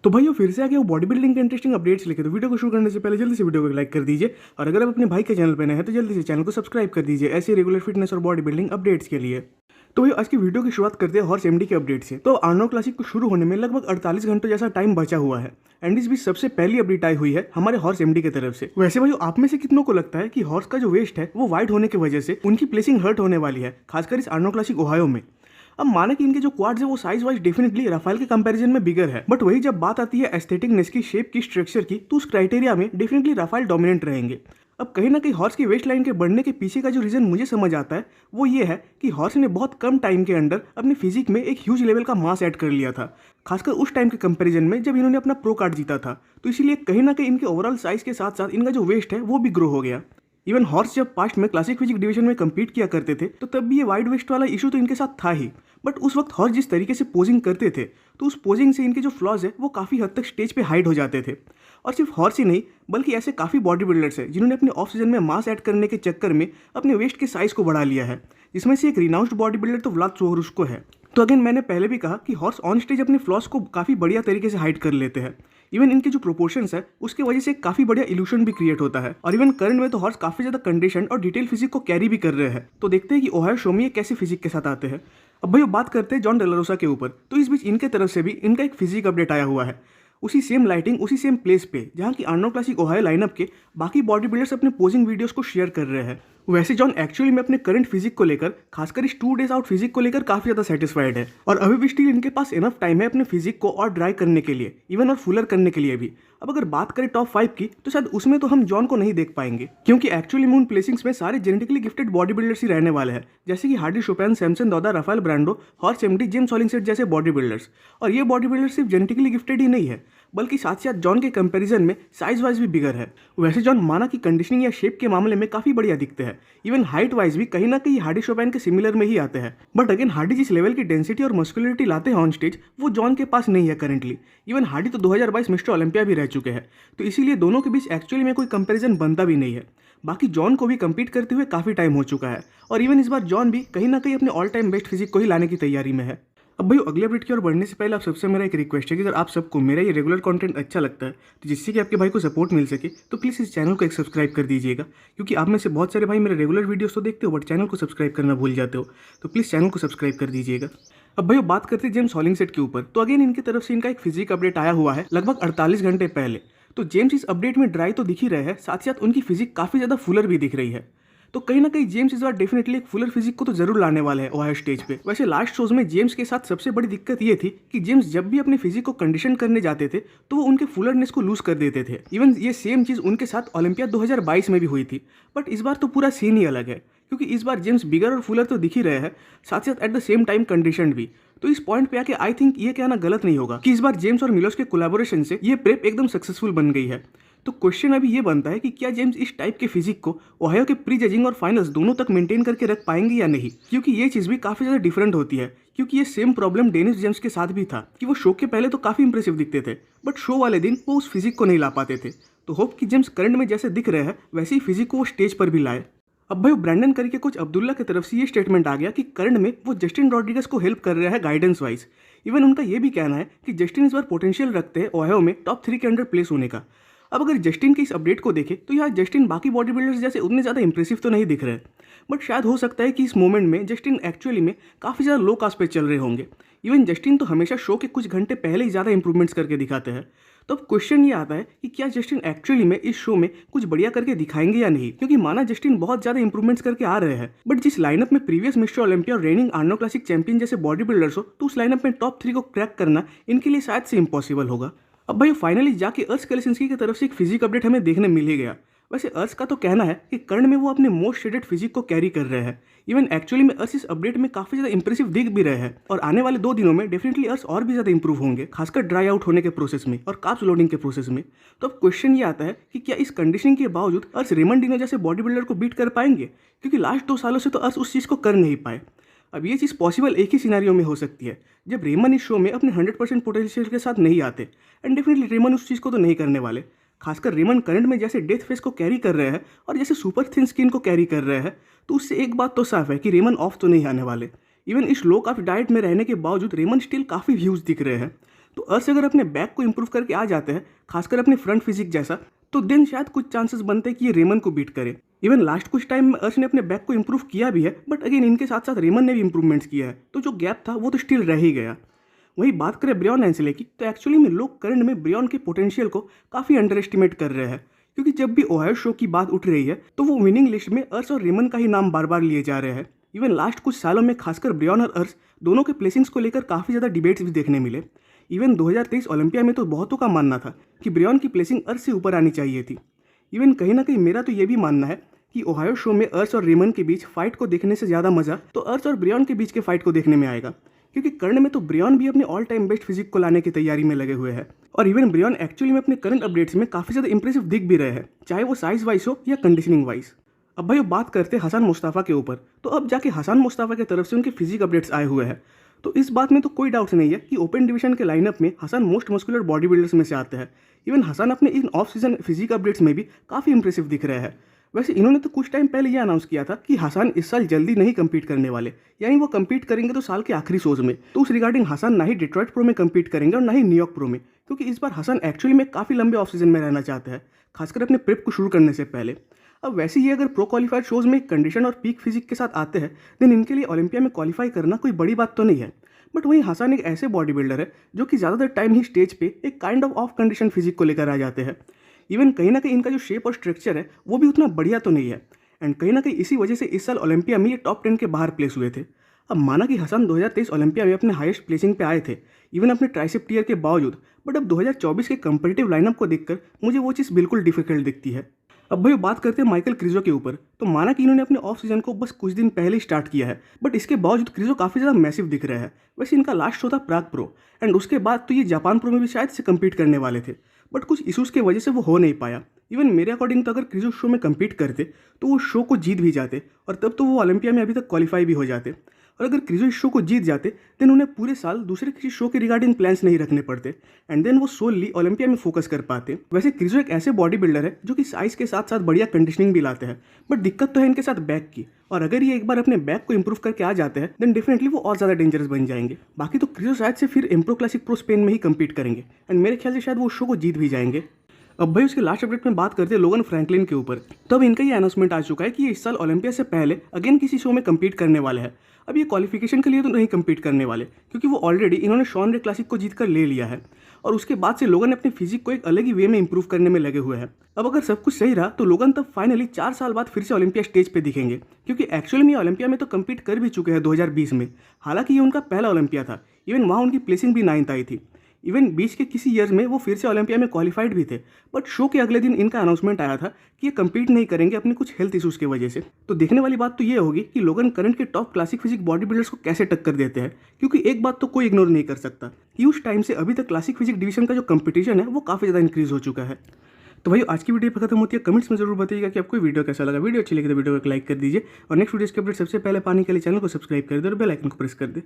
तो भाइयों फिर से आ गया वो बॉडी बिल्डिंग के इंटरेस्टिंग अपडेट्स लेके। तो वीडियो को शुरू करने से पहले जल्दी से वीडियो को लाइक कर दीजिए और अगर आप अपने भाई के चैनल पर नए हैं तो जल्दी से चैनल को सब्सक्राइब कर दीजिए ऐसे रेगुलर फिटनेस और बॉडी बिल्डिंग अपडेट्स के लिए। तो भाई आज की वीडियो की शुरुआत करते हैं हॉर्स एमडी के अपडेट से। तो आर्नोल्ड क्लासिक को शुरू होने में लगभग 48 घंटों जैसा टाइम बचा हुआ है एंड इस बीच सबसे पहली अपडेट आई हुई है हमारे हॉर्स एमडी की तरफ से। वैसे भाई आप में से कितनों को लगता है कि हॉर्स का जो वेस्ट है वो वाइड होने की वजह से उनकी प्लेसिंग हर्ट होने वाली है, खासकर इस आर्नोल्ड क्लासिक ओहायो में। अब माने कि इनके जो क्वाड्स है वो साइज वाइज डेफिनेटली राफेल के कंपैरिजन में बिगर है, बट वही जब बात आती है एस्थेटिकनेस की, शेप की, स्ट्रक्चर की, तो उस क्राइटेरिया में डेफिनेटली राफेल डोमिनेंट रहेंगे। अब कहीं ना कहीं हॉर्स की वेस्ट लाइन के बढ़ने के पीछे का जो रीजन मुझे समझ आता है वो ये है कि हॉर्स ने बहुत कम टाइम के अंदर अपनी फिजिक में एक ह्यूज लेवल का मास ऐड कर लिया था, खासकर उस टाइम के कंपैरिजन में जब इन्होंने अपना प्रो कार्ड जीता था। तो इसीलिए कहीं ना कहीं इनके ओवरऑल साइज के साथ साथ इनका जो वेस्ट है वो भी ग्रो हो गया। इवन हॉर्स जब पास्ट में क्लासिक फिजिक डिवीजन में compete किया करते थे तो तब भी ये वाइड वेस्ट वाला इशू तो इनके साथ था ही, बट उस वक्त हॉर्स जिस तरीके से पोजिंग करते थे तो उस पोजिंग से इनके जो फ्लॉज है वो काफ़ी हद तक स्टेज पे हाइड हो जाते थे। और सिर्फ हॉर्स ही नहीं बल्कि ऐसे काफ़ी बॉडी बिल्डर्स हैं जिन्होंने अपने ऑफ सीजन में मास ऐड करने के चक्कर में अपने वेस्ट के साइज को बढ़ा लिया है, जिसमें से एक रिनाउंस्ड बॉडी बिल्डर तो व्लाद सोहरुस्को है। तो अगेन मैंने पहले भी कहा कि हॉर्स ऑन स्टेज अपने फ्लॉस को काफ़ी बढ़िया तरीके से हाइड कर लेते हैं। इवन इनके जो प्रोपोर्शंस है उसकी वजह से काफ़ी बढ़िया इल्यूशन भी क्रिएट होता है। और इवन करंट में तो हॉर्स काफ़ी ज़्यादा कंडीशन और डिटेल फिजिक को कैरी भी कर रहे हैं। तो देखते हैं कि ओहायो शो में ये कैसे फिजिक के साथ आते हैं। अब भाई बात करते हैं जॉन डेलारोसा के ऊपर। तो इस बीच इनके तरफ से भी इनका एक फिजिक अपडेट आया हुआ है, उसी सेम लाइटिंग उसी सेम प्लेस पे जहाँ की आर्नोल्ड क्लासिक ओहायो लाइनअप के बाकी बॉडी बिल्डर्स अपने पोजिंग वीडियोस को शेयर कर रहे हैं। वैसे जॉन एक्चुअली में अपने करंट फिजिक को लेकर, खासकर इस 2 डेज आउट फिजिक को लेकर काफ़ी ज़्यादा सेटिस्फाइड है और अभी भी स्टिल इनके पास इनफ टाइम है अपने फिजिक को और ड्राई करने के लिए, इवन और फुलर करने के लिए भी। अब अगर बात करें टॉप 5 की तो शायद उसमें तो हम जॉन को नहीं देख पाएंगे, क्योंकि एक्चुअली में उन प्लेसिंग्स में सारे जेनेटिकली गिफ्टेड बॉडी बिल्डर्स ही रहने वाले हैं, जैसे कि Hadi Choopan, Samson Dauda, Rafael Brandao, Horse MD, James Hollingshead जैसे बॉडी बिल्डर्स। और ये बॉडी बिल्डर सिर्फ जेनेटिकली गिफ्टेड ही नहीं है बल्कि साथ साथ जॉन के कंपैरिजन में साइज वाइज भी बिगर है। वैसे जॉन माना कि कंडीशनिंग या शेप के मामले में काफ़ी बढ़िया दिखते हैं, इवन हाइट वाइज भी कहीं ना कहीं हार्डी शोपैन के सिमिलर में ही आते हैं। बट अगेन हार्डी जिस लेवल की डेंसिटी और मस्कुलरिटी लाते हैं ऑन स्टेज वो जॉन के पास नहीं है करेंटली। इवन हार्डी तो 2022 मिस्टर ओलंपिया भी रह चुके हैं, तो इसीलिए दोनों के बीच एक्चुअली में कोई कंपैरिजन बनता भी नहीं है। बाकी जॉन को भी कम्पीट करते हुए काफ़ी टाइम हो चुका है और इवन इस बार जॉन भी कहीं ना कहीं अपने ऑल टाइम बेस्ट फिजिक को ही लाने की तैयारी में है। अब भाई अगले अपडेट की ओर बढ़ने से पहले आप सबसे मेरा एक रिक्वेस्ट है कि अगर आप सबको मेरा ये रेगुलर कंटेंट अच्छा लगता है तो जिससे कि आपके भाई को सपोर्ट मिल सके तो प्लीज़ इस चैनल को एक सब्सक्राइब कर दीजिएगा, क्योंकि आप में से बहुत सारे भाई मेरे रेगुलर वीडियोस तो देखते हो बट चैनल को सब्सक्राइब करना भूल जाते हो, तो प्लीज़ चैनल को सब्सक्राइब कर दीजिएगा। अब भाई बात करते हैं जेम्स हॉलिंगसेट के ऊपर। तो अगेन इनकी तरफ से इनका एक फिजिक अपडेट आया हुआ है लगभग 48 घंटे पहले। तो जेम्स इस अपडेट में ड्राई तो दिख ही रहे हैं, साथ ही साथ उनकी फिजिक काफ़ी ज़्यादा फुलर भी दिख रही है। तो कहीं ना कहीं जेम्स इस बार डेफिनेटली एक फुलर फिजिक को तो जरूर लाने वाले हैं ओहायो स्टेज पे। वैसे लास्ट शोज में जेम्स के साथ सबसे बड़ी दिक्कत ये थी कि जेम्स जब भी अपने फिजिक को कंडीशन करने जाते थे तो वो उनके फुलरनेस को लूज कर देते थे। इवन ये सेम चीज़ उनके साथ ओलंपिया 2022 में भी हुई थी, बट इस बार तो पूरा सीन ही अलग है, क्योंकि इस बार जेम्स बिगर और फुलर तो दिख ही रहे हैं, साथ साथ at the same time condition भी। तो इस पॉइंट पे आके आई थिंक ये कहना गलत नहीं होगा कि इस बार जेम्स और मिलोस के कोलैबोरेशन से ये प्रेप एकदम सक्सेसफुल बन गई है। तो क्वेश्चन अभी ये बनता है कि क्या जेम्स इस टाइप के फिजिक को ओहायो के प्री जजिंग और फाइनल्स दोनों तक मेंटेन करके रख पाएंगे या नहीं, क्योंकि ये चीज़ भी काफ़ी ज़्यादा डिफरेंट होती है। क्योंकि ये सेम प्रॉब्लम डेनिस जेम्स के साथ भी था कि वो शो के पहले तो काफ़ी इंप्रेसिव दिखते थे बट शो वाले दिन वो उस फिजिक को नहीं ला पाते थे। तो होप कि जेम्स करंट में जैसे दिख रहे हैं वैसे ही फिजिक को वो स्टेज पर भी लाए। अब भाई ब्रैंडन करके कुछ अब्दुल्ला की तरफ से ये स्टेटमेंट आ गया कि करंट में वो जस्टिन रॉड्रिगस को हेल्प कर रहा है गाइडेंस वाइज। इवन उनका ये भी कहना है कि जस्टिन इस बार पोटेंशियल रखते हैं ओहायो में टॉप 3 के अंडर प्लेस होने का। अब अगर जस्टिन के इस अपडेट को देखें तो यहाँ जस्टिन बाकी बॉडी बिल्डर्स जैसे उतने ज़्यादा इंप्रेसिव तो नहीं दिख रहे, बट शायद हो सकता है कि इस मोमेंट में जस्टिन एक्चुअली में काफ़ी ज़्यादा लो कास्ट पे चल रहे होंगे। इवन जस्टिन तो हमेशा शो के कुछ घंटे पहले ही ज़्यादा इंप्रूवमेंट्स करके दिखाते हैं। तो अब क्वेश्चन ये आता है कि क्या जस्टिन एक्चुअली में इस शो में कुछ बढ़िया करके दिखाएंगे या नहीं, क्योंकि माना जस्टिन बहुत ज़्यादा इंप्रूवमेंट्स करके आ रहे हैं बट जिस लाइनअप में प्रीवियस मिस्टर ओलंपिया और रेनिंग आर्नो क्लासिक चैंपियन जैसे बॉडी बिल्डर्स हो तो उस लाइनअप में टॉप 3 को क्रैक करना इनके लिए शायद से इम्पॉसिबल होगा। अब भाई फाइनली जाके अर्श कलेसिंस्की की तरफ से एक फिजिक अपडेट हमें देखने मिल ही गया। वैसे अर्श का तो कहना है कि कर्ण में वो अपने मोस्ट शेडेड फिजिक को कैरी कर रहे हैं। इवन एक्चुअली में अर्श इस अपडेट में काफ़ी ज़्यादा इंप्रेसिव दिख भी रहे हैं और आने वाले 2 दिनों में डेफिनेटली अर्श और भी ज़्यादा इंप्रूव होंगे, खासकर ड्राई आउट होने के प्रोसेस में और कार्ब्स लोडिंग के प्रोसेस में। तो अब क्वेश्चन ये आता है कि क्या इस कंडीशनिंग के बावजूद अर्श रेमंड डिनो जैसे बॉडी बिल्डर को बीट कर पाएंगे, क्योंकि लास्ट 2 सालों से तो अर्श उस चीज़ को कर नहीं पाए। अब ये चीज़ पॉसिबल एक ही सिनेरियो में हो सकती है, जब रेमन इस शो में अपने 100% पोटेंशियल के साथ नहीं आते, एंड डेफिनेटली रेमन उस चीज़ को तो नहीं करने वाले। खासकर रेमन करंट में जैसे डेथ फेस को कैरी कर रहे हैं और जैसे सुपर थिन स्किन को कैरी कर रहे हैं, तो उससे एक बात तो साफ है कि रेमन ऑफ तो नहीं आने वाले। इवन इस लो कार्ब डाइट में रहने के बावजूद रेमन स्टिल काफ़ी ह्यूज दिख रहे हैं। तो अर्श अगर अपने बैक को इंप्रूव करके आ जाते हैं, खासकर अपने फ्रंट फिजिक जैसा, तो देन शायद कुछ चांसेस बनते हैं कि ये रेमन को बीट करे। इवन लास्ट कुछ टाइम में अर्श ने अपने बैक को इंप्रूव किया भी है, बट अगेन इनके साथ साथ रेमन ने भी इंप्रूवमेंट्स किया है, तो जो गैप था वो तो स्टिल रह ही गया। वही बात करें ब्रियॉन हैंसले की, तो एक्चुअली में लोग करंट में ब्रियॉन के पोटेंशियल को काफ़ी अंडर एस्टिमेट कर रहे हैं, क्योंकि जब भी ओहायो शो की बात उठ रही है तो वो विनिंग लिस्ट में अर्श और रेमन का ही नाम बार बार लिए जा रहे हैं। इवन लास्ट कुछ सालों में खासकर ब्रियॉन और अर्श दोनों के प्लेसिंग्स को लेकर काफ़ी ज़्यादा डिबेट्स भी देखने मिले। इवन 2023 ओलंपिया में तो बहुतों का मानना था कि ब्रियॉन की प्लेसिंग अर्श से ऊपर आनी चाहिए थी। इवन कहीं ना कहीं मेरा तो ये भी मानना है कि ओहायो शो में अर्श और रेमन के बीच फाइट को देखने से ज़्यादा मज़ा तो अर्श और ब्रियॉन के बीच के फाइट को देखने में आएगा, क्योंकि कर्ण में तो ब्रियॉन भी अपने ऑल टाइम बेस्ट फिजिक को लाने की तैयारी में लगे हुए हैं, और इवन ब्रियॉन एक्चुअली में अपने करंट अपडेट्स में काफ़ी ज़्यादा इंप्रेसिव दिख भी रहे हैं, चाहे वो साइज वाइज हो या कंडीशनिंग वाइज। अब भाई बात करते हैं हसन मुस्तफ़ा के ऊपर, तो अब जाके हसन मुस्तफ़ा की तरफ से उनके फिजिक अपडेट्स आए हुए हैं, तो इस बात में तो कोई डाउट नहीं है कि ओपन डिवीजन के लाइनअप में Hassan most muscular body builders में से आते हैं। इवन हसन अपने in off season physique updates में भी काफ़ी इंप्रेसिव दिख रहे हैं। वैसे इन्होंने तो कुछ टाइम पहले ये अनाउंस किया था कि हसन इस साल जल्दी नहीं कम्पीट करने वाले, यानी वो कम्पीट करेंगे तो साल के आखिरी शोज में। तो उस रिगार्डिंग हसन ना ही डिट्रॉइट प्रो में कम्पीट करेंगे और ना ही न्यूयॉर्क प्रो में, क्योंकि इस बार हसन एक्चुअली में काफ़ी लंबे ऑफ सीजन में रहना चाहते हैं, खासकर अपने प्रेप को शुरू करने से पहले। अब वैसे ही अगर प्रो क्वालिफाइड शोज में कंडीशन और पीक फिजिक के साथ आते हैं, देन इनके लिए ओलंपिया में क्वालिफाई करना कोई बड़ी बात तो नहीं है। बट वहीं हसन एक ऐसे बॉडी बिल्डर है जो कि ज़्यादातर टाइम ही स्टेज पे एक काइंड ऑफ कंडीशन फिजिक को लेकर आ जाते हैं। इवन कहीं ना कहीं इनका जो शेप और स्ट्रक्चर है वो भी उतना बढ़िया तो नहीं है, एंड कहीं ना कहीं इसी वजह से इस साल ओलंपिया में ये टॉप 10 के बाहर प्लेस हुए थे। अब माना कि हसन 2023 ओलंपिया में अपने हाईएस्ट प्लेसिंग पे आए थे, इवन अपने ट्राइसेप टीयर के बावजूद, बट अब 2024 के कंपेटिटिव लाइनअप को देखकर मुझे वो चीज़ बिल्कुल डिफिकल्ट दिखती है। अब भाई बात करते हैं माइकल क्रिजो के ऊपर, तो माना कि इन्होंने अपने ऑफ सीजन को बस कुछ दिन पहले स्टार्ट किया है, बट इसके बावजूद क्रिजो काफ़ी ज़्यादा मैसिव दिख रहा है। वैसे इनका लास्ट शो था प्राग प्रो, एंड उसके बाद तो ये जापान प्रो में भी शायद से कम्पीट करने वाले थे, बट कुछ इशूज़ की वजह से वो हो नहीं पाया। इवन मेरे अकॉर्डिंग तो अगर क्रिजो शो में कम्पीट करते तो वो शो को जीत भी जाते, और तब तो वो ओलंपिया में अभी तक क्वालिफाई भी हो जाते। और अगर क्रिजो इस शो को जीत जाते देन उन्हें पूरे साल दूसरे किसी शो के रिगार्डिंग प्लान्स नहीं रखने पड़ते, एंड देन वो सोलली ओलंपिया में फोकस कर पाते। वैसे क्रिजो एक ऐसे बॉडी बिल्डर है जो कि साइज के साथ साथ बढ़िया कंडीशनिंग भी लाते हैं, बट दिक्कत तो है इनके साथ बैक की, और अगर ये एक बार अपने बैक को इंप्रूव करके आ जाते हैं देन डेफिनेटली वो और ज़्यादा डेंजरस बन जाएंगे। बाकी तो क्रिजो शायद से फिर इम्प्रो क्लासिक प्रो स्पेन में ही कम्पीट करेंगे, एंड मेरे ख्याल से शायद वो शो को जीत भी जाएंगे। अब भाई उसके लास्ट अपडेट में बात करते हैं लोगन फ्रैंकलिन के ऊपर, तो अब इनका ये अनाउंसमेंट आ चुका है कि ये इस साल ओलंपिया से पहले अगेन किसी शो में कम्पीट करने वाले हैं। अब ये क्वालिफिकेशन के लिए तो नहीं कम्पीट करने वाले, क्योंकि वो ऑलरेडी इन्होंने शॉन रे क्लासिक को जीत कर ले लिया है, और उसके बाद से लोगन अपने फिजिक को एक अलग ही वे में इंप्रूव करने में लगे हुए हैं। अब अगर सब कुछ सही रहा तो लोगन तब फाइनली 4 साल बाद फिर से ओलंपिया स्टेज पे दिखेंगे, क्योंकि एक्चुअली में ओलंपिया में तो कम्पीट कर भी चुके हैं 2020 में। हालांकि ये उनका पहला ओलंपिया था, इवन वहाँ उनकी प्लेसिंग भी 9th आई थी। इवन बीच के किसी ईयर्स में वो फिर से ओलंपिया में क्वालिफाइड भी थे, बट शो के अगले दिन इनका अनाउंसमेंट आया था कि ये कम्पीट नहीं करेंगे अपने कुछ हेल्थ इशूज़ की वजह से। तो देखने वाली बात तो ये होगी कि लोगन करंट के top classic physique body builders को कैसे टक्कर देते हैं, क्योंकि एक बात तो कोई इग्नोर नहीं कर सकता कि उस टाइम से अभी तक क्लासिक फिजिक डिवीजन का जो कंपटीशन है वो काफ़ी ज़्यादा इंक्रीज हो चुका है। तो भाई आज की वीडियो पर खत्म होती है। कमेंट्स में जरूर बताइएगा कि आपको वीडियो कैसा लगा। वीडियो अच्छी लगी तो वीडियो को लाइक कर दीजिए, और नेक्स्ट वीडियो के अपडेट सबसे पहले पाने के लिए चैनल को सब्सक्राइब कर दे और बेल आइकन को प्रेस कर दे।